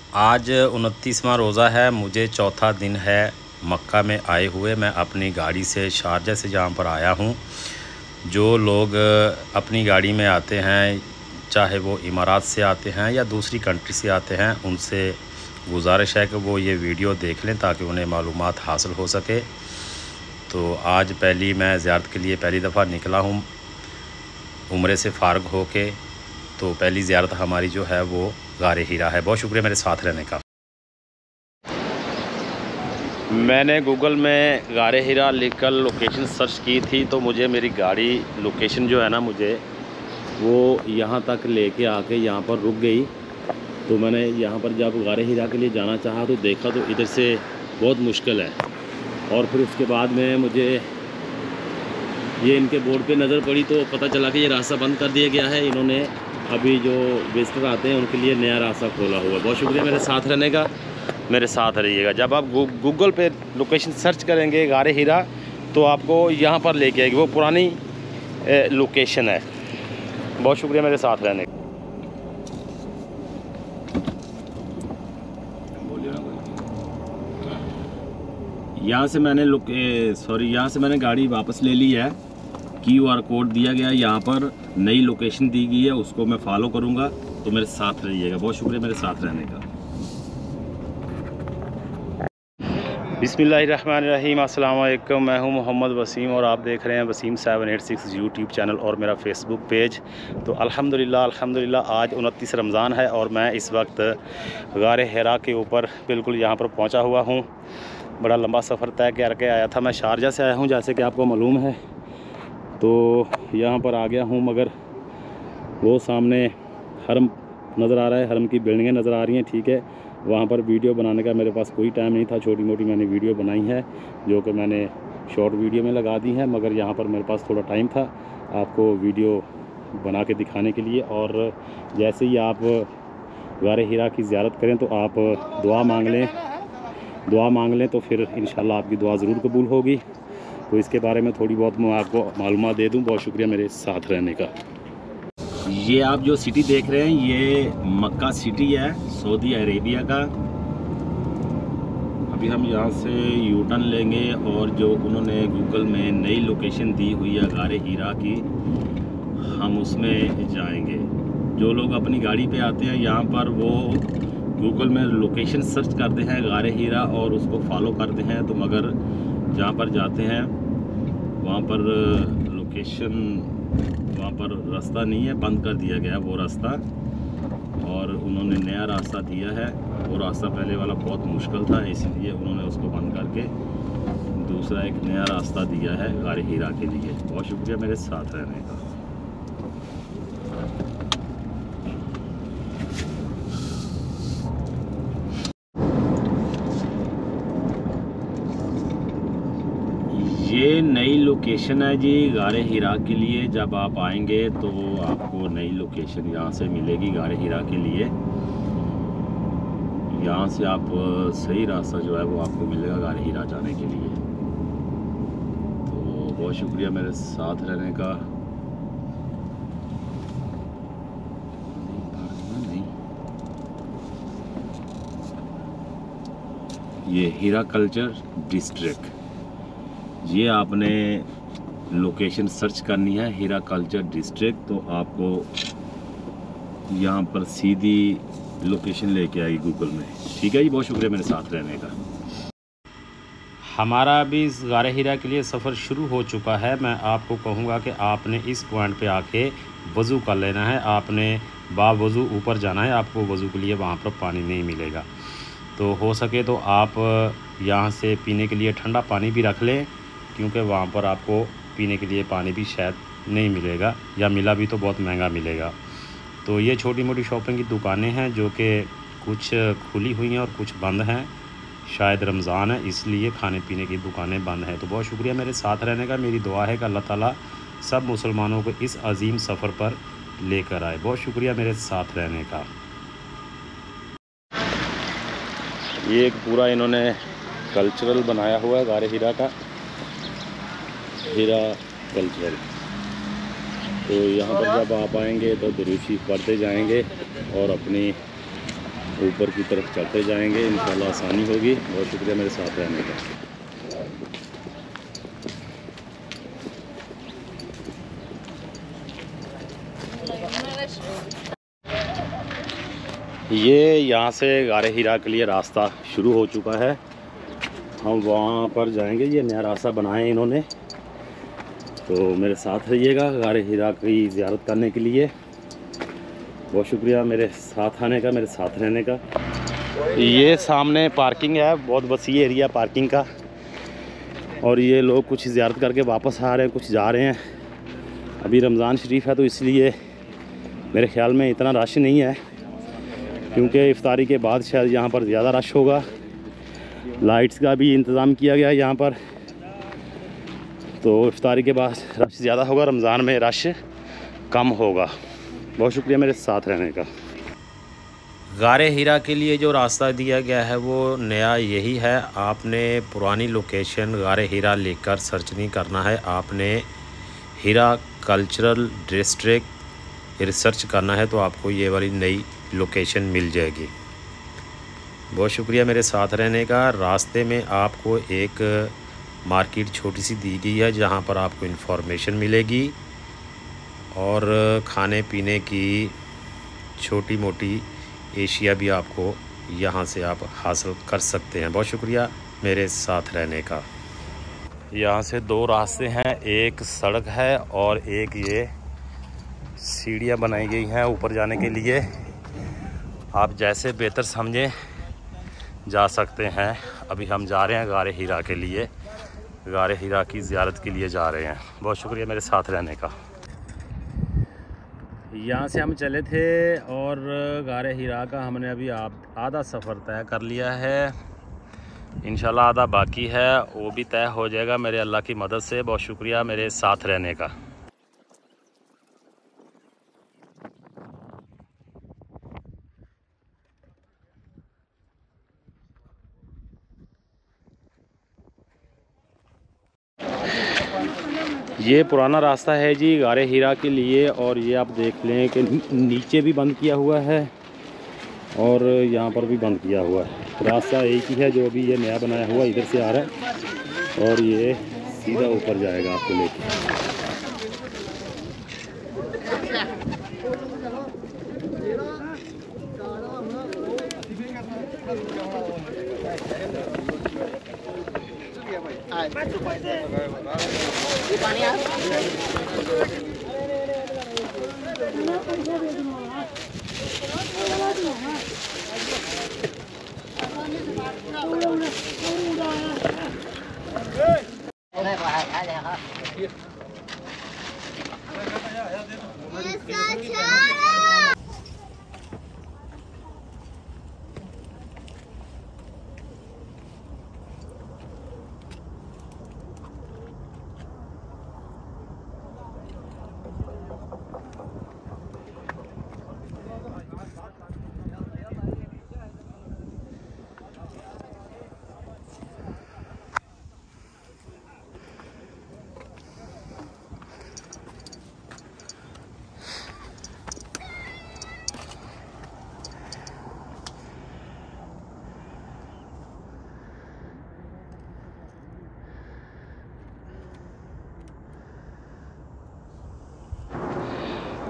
आज 29वां रोज़ा है, मुझे चौथा दिन है मक्का में आए हुए। मैं अपनी गाड़ी से शारजा से जहाँ पर आया हूँ, जो लोग अपनी गाड़ी में आते हैं, चाहे वो इमारात से आते हैं या दूसरी कंट्री से आते हैं, उनसे गुजारिश है कि वो ये वीडियो देख लें ताकि उन्हें मालूमात हासिल हो सके। तो आज मैं ज़ियारत के लिए पहली दफ़ा निकला हूँ उम्रे से फ़ारग होके। तो पहली ज़ियारत हमारी जो है वो गारे हीरा है। बहुत शुक्रिया मेरे साथ रहने का। मैंने गूगल में गारे हीरा लिखकर लोकेशन सर्च की थी, तो मुझे मेरी गाड़ी लोकेशन जो है ना, मुझे वो यहाँ तक लेके आके यहाँ पर रुक गई। तो मैंने यहाँ पर जब गारे हीरा के लिए जाना चाहा तो देखा तो इधर से बहुत मुश्किल है। और फिर उसके बाद में मुझे ये इनके बोर्ड पे नज़र पड़ी तो पता चला कि ये रास्ता बंद कर दिया गया है। इन्होंने अभी जो विजिटर आते हैं उनके लिए नया रास्ता खोला हुआ है। बहुत शुक्रिया मेरे साथ रहने का, मेरे साथ रहिएगा। जब आप गूगल पे लोकेशन सर्च करेंगे गारे हीरा तो आपको यहाँ पर लेके आएगी, वो पुरानी लोकेशन है। बहुत शुक्रिया मेरे साथ रहने का। यहाँ से मैंने यहाँ से मैंने गाड़ी वापस ले ली है। QR कोड दिया गया है, यहाँ पर नई लोकेशन दी गई है, उसको मैं फॉलो करूँगा। तो मेरे साथ रहिएगा। बहुत शुक्रिया मेरे साथ रहने का। बिस्मिल्लाहिर्रहमानिर्रहीम, अस्सलाम वालेकुम। मैं हूं मोहम्मद वसीम और आप देख रहे हैं वसीम 786 यूट्यूब चैनल और मेरा फ़ेसबुक पेज। तो अल्हम्दुलिल्लाह आज 29 रमज़ान है और मैं इस वक्त गारे हिरा के ऊपर बिल्कुल यहाँ पर पहुँचा हुआ हूँ। बड़ा लंबा सफ़र तय करके आया था। मैं शारजा से आया हूँ, जैसे कि आपको मालूम है। तो यहाँ पर आ गया हूँ, मगर वो सामने हरम नज़र आ रहा है, हरम की बिल्डिंगें नज़र आ रही हैं। ठीक है, वहाँ पर वीडियो बनाने का मेरे पास कोई टाइम नहीं था। छोटी मोटी मैंने वीडियो बनाई है जो कि मैंने शॉर्ट वीडियो में लगा दी है, मगर यहाँ पर मेरे पास थोड़ा टाइम था आपको वीडियो बना के दिखाने के लिए। और जैसे ही आप गारे हीरा की ज़ियारत करें तो आप दुआ मांग लें तो फिर इंशाल्लाह आपकी दुआ ज़रूर कबूल होगी। तो इसके बारे में थोड़ी बहुत मैं आपको मालूमात दे दूँ। बहुत शुक्रिया मेरे साथ रहने का। ये आप जो सिटी देख रहे हैं ये मक्का सिटी है, सऊदी अरेबिया का। अभी हम यहाँ से यू टर्न लेंगे और जो उन्होंने गूगल में नई लोकेशन दी हुई है गारे हीरा की, हम उसमें जाएंगे। जो लोग अपनी गाड़ी पे आते हैं यहाँ पर वो गूगल में लोकेशन सर्च करते हैं गारे हीरा और उसको फॉलो करते हैं। तो मगर जहाँ पर जाते हैं वहाँ पर वहाँ पर रास्ता नहीं है, बंद कर दिया गया वो रास्ता, और उन्होंने नया रास्ता दिया है। वो रास्ता पहले वाला बहुत मुश्किल था, इसलिए उन्होंने उसको बंद करके दूसरा एक नया रास्ता दिया है गारे हीरा के लिए। बहुत शुक्रिया मेरे साथ रहने का। ये नई लोकेशन है जी गारे हीरा के लिए। जब आप आएंगे तो आपको नई लोकेशन यहाँ से मिलेगी गारे हीरा के लिए। यहाँ से आप सही रास्ता जो है वो आपको मिलेगा गारे हीरा जाने के लिए। तो बहुत शुक्रिया मेरे साथ रहने का। ये हीरा कल्चर डिस्ट्रिक्ट, ये आपने लोकेशन सर्च करनी है हीरा कल्चर डिस्ट्रिक्ट, तो आपको यहाँ पर सीधी लोकेशन लेके आएगी गूगल में। ठीक है जी, बहुत शुक्रिया मेरे साथ रहने का। हमारा अभी इस गारे हीरा के लिए सफ़र शुरू हो चुका है। मैं आपको कहूँगा कि आपने इस पॉइंट पे आके वज़ू कर लेना है। आपने बावज़ू ऊपर जाना है, आपको वज़ू के लिए वहाँ पर पानी नहीं मिलेगा। तो हो सके तो आप यहाँ से पीने के लिए ठंडा पानी भी रख लें, क्योंकि वहाँ पर आपको पीने के लिए पानी भी शायद नहीं मिलेगा, या मिला भी तो बहुत महंगा मिलेगा। तो ये छोटी मोटी शॉपिंग की दुकानें हैं जो कि कुछ खुली हुई हैं और कुछ बंद हैं। शायद रमज़ान है इसलिए खाने पीने की दुकानें बंद हैं। तो बहुत शुक्रिया मेरे साथ रहने का। मेरी दुआ है कि अल्लाह ताला सब मुसलमानों को इस अजीम सफ़र पर लेकर आए। बहुत शुक्रिया मेरे साथ रहने का। ये एक पूरा इन्होंने कल्चरल बनाया हुआ है गारे हीरा का, हीरा कल्चरल। तो यहाँ पर जब आप आएंगे तो दुरूद शरीफ पढ़ते जाएंगे और अपनी ऊपर की तरफ चलते जाएंगे, इंशाल्लाह आसानी होगी। बहुत शुक्रिया मेरे साथ रहने का। ये यहाँ से गारे हीरा के लिए रास्ता शुरू हो चुका है, हम वहाँ पर जाएंगे। ये नया रास्ता बनाया है इन्होंने, तो मेरे साथ रहिएगा गारे हीरा की ज़ियारत करने के लिए। बहुत शुक्रिया मेरे साथ आने का, मेरे साथ रहने का। ये सामने पार्किंग है, बहुत वसी एरिया पार्किंग का, और ये लोग कुछ ज़ियारत करके वापस आ रहे हैं, कुछ जा रहे हैं। अभी रमज़ान शरीफ है तो इसलिए मेरे ख़्याल में इतना रश नहीं है, क्योंकि इफ्तारी के बाद शायद यहाँ पर ज़्यादा रश होगा। लाइट्स का भी इंतज़ाम किया गया है यहाँ पर, तो इफ्तारी के बाद रश ज़्यादा होगा, रमज़ान में रश कम होगा। बहुत शुक्रिया मेरे साथ रहने का। गारे हीरा के लिए जो रास्ता दिया गया है वो नया यही है। आपने पुरानी लोकेशन गारे हीरा लेकर सर्च नहीं करना है, आपने हीरा कल्चरल डिस्ट्रिक्ट रिसर्च करना है, तो आपको ये वाली नई लोकेशन मिल जाएगी। बहुत शुक्रिया मेरे साथ रहने का। रास्ते में आपको एक मार्केट छोटी सी दी गई है जहाँ पर आपको इन्फॉर्मेशन मिलेगी और खाने पीने की छोटी मोटी एशिया भी आपको यहाँ से आप हासिल कर सकते हैं। बहुत शुक्रिया मेरे साथ रहने का। यहाँ से दो रास्ते हैं, एक सड़क है और एक ये सीढ़ियाँ बनाई गई हैं ऊपर जाने के लिए। आप जैसे बेहतर समझें जा सकते हैं। अभी हम जा रहे हैं गारे हीरा के लिए, गारे हीरा की ज़ियारत के लिए जा रहे हैं। बहुत शुक्रिया मेरे साथ रहने का। यहाँ से हम चले थे और गारे हीरा का हमने अभी आधा सफ़र तय कर लिया है, इंशाल्लाह आधा बाकी है, वो भी तय हो जाएगा मेरे अल्लाह की मदद से। बहुत शुक्रिया मेरे साथ रहने का। ये पुराना रास्ता है जी गारे हीरा के लिए, और ये आप देख लें कि नीचे भी बंद किया हुआ है और यहाँ पर भी बंद किया हुआ है। रास्ता एक ही है जो अभी ये नया बनाया हुआ इधर से आ रहा है और ये सीधा ऊपर जाएगा आपको लेके।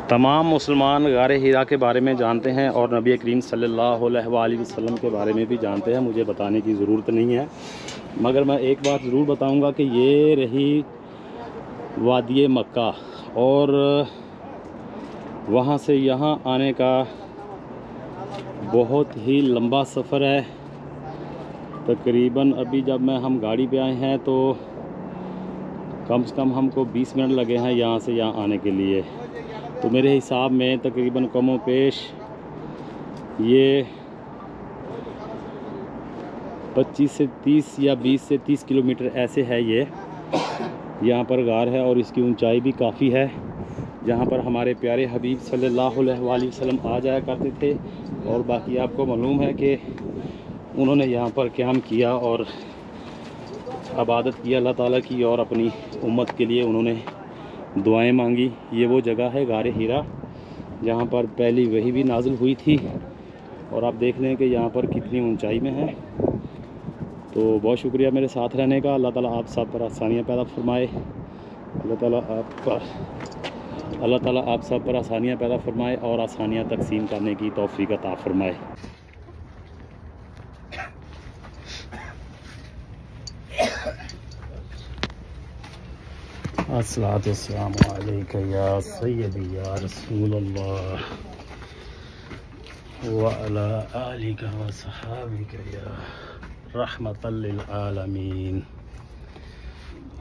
तमाम मुसलमान गारे हीरा के बारे में जानते हैं और नबी करीम सल्लल्लाहु अलैहि वसल्लम के बारे में भी जानते हैं, मुझे बताने की ज़रूरत नहीं है। मगर मैं एक बात ज़रूर बताऊंगा कि ये रही वादी मक्का और वहाँ से यहाँ आने का बहुत ही लंबा सफ़र है। तकरीबन अभी जब हम गाड़ी पे आए हैं तो कम से कम हमको 20 मिनट लगे हैं यहाँ से यहाँ आने के लिए। तो मेरे हिसाब में तकरीबन कमो पेश ये 25 से 30 या 20 से 30 किलोमीटर ऐसे है ये यहाँ पर गार है, और इसकी ऊंचाई भी काफ़ी है, जहाँ पर हमारे प्यारे हबीब सल्लल्लाहु अलैहि वसल्लम आ जाया करते थे। और बाकी आपको मालूम है कि उन्होंने यहाँ पर क़याम किया और इबादत की अल्लाह ताला की, और अपनी उम्मत के लिए उन्होंने दुआएं मांगी। ये वो जगह है गारे हीरा जहाँ पर पहली वही भी नाजिल हुई थी और आप देख लें कि यहाँ पर कितनी ऊंचाई में है। तो बहुत शुक्रिया मेरे साथ रहने का। अल्लाह ताला आप सब पर आसानियाँ पैदा फरमाए। अल्लाह ताला आप सब पर आसानियाँ पैदा फरमाए और आसानियाँ तकसीम करने की तौफीक अता फरमाए। अस्सलातु वस्सलामु अलैका या सय्यदी या रसूल अल्लाह व अला आलिका व सहाबिका या रहमतल लिल आलमीन।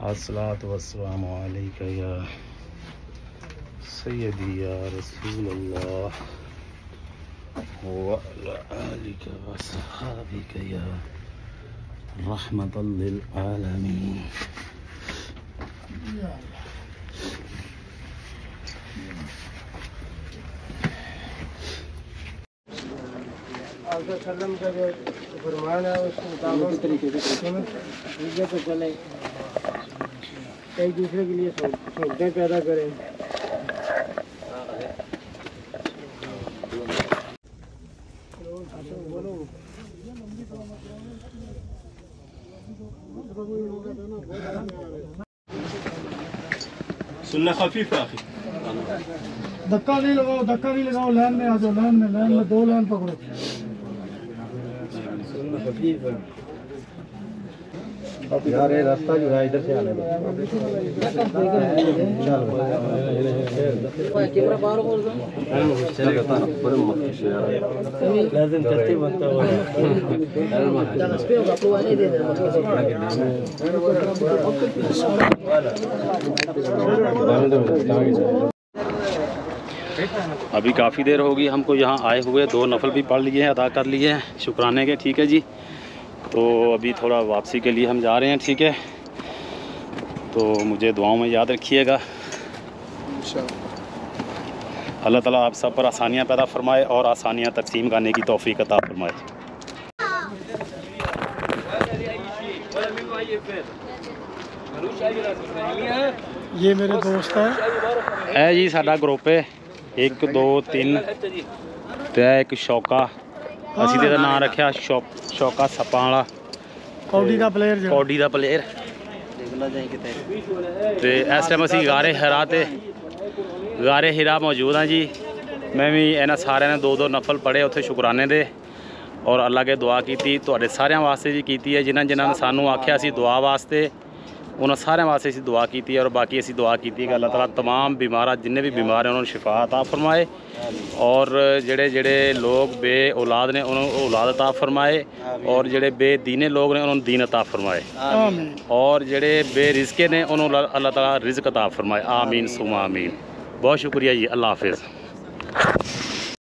अस्सलातु वस्सलामु अलैका या सय्यदी या रसूल अल्लाह व अला आलिका व सहाबिका या रहमतल लिल आलमीन। सल्लम का जो फरमान है उसके मुताबिक तरीके से चले, एक दूसरे के लिए सोचते पैदा करें। सुन्ना खफीफ आखिर धक्का नहीं लगाओ, लाइन में आ जाओ, लाइन में 2 लाइन पकड़ो। यार ये रास्ता जो है इधर से आने दो। कैमरा बाहर खोल दो। लाजिम करते बनता हुआ अभी काफ़ी देर होगी हमको यहाँ आए हुए। 2 नफल भी पढ़ लिए हैं, अदा कर लिए हैं शुक्राने के। ठीक है जी, तो अभी थोड़ा वापसी के लिए हम जा रहे हैं। ठीक है, तो मुझे दुआओं में याद रखिएगा। अल्लाह ताला आप सब पर आसानियाँ पैदा फरमाए और आसानियाँ तकसीम करने की तौफीक अता फरमाए। ये मेरे दोस्त है जी, साडा ग्रुप है 1 2 3 ते एक शौका, असी तो नाम रखा शौका सप्पा वाला, कौडी का प्लेयर ते इस टाइम असी गारे हिरा मौजूद हाँ जी। मैं भी इन्होंने सारे ने 2 नफल पढ़े उत्थे शुकराने दे और अल्लाह के दुआ की तुहाडे सारिਆਂ वास्ते भी की है। जिन्होंने सानू आख्या सी दुआ वास्ते उन्होंने सारे वास्ते असी दुआ की और बाकी असी दुआ की कि अल्लाह ताला तमाम बीमार जिन्हें भी बीमार हैं उन्होंने शिफा अता फरमाए और जेड़े लोग बे औलाद ने उन्होंने औलाद अता फरमाए और जेड़े बेदीने लोग ने उन्होंने दीन अता फरमाए और जेड़े बेरिज़्क़े ने उन्होंने अल्लाह ताला रिज़्क़ अता फरमाए। आमीन सुमा आमीन। बहुत शुक्रिया जी, अल्लाह हाफिज़।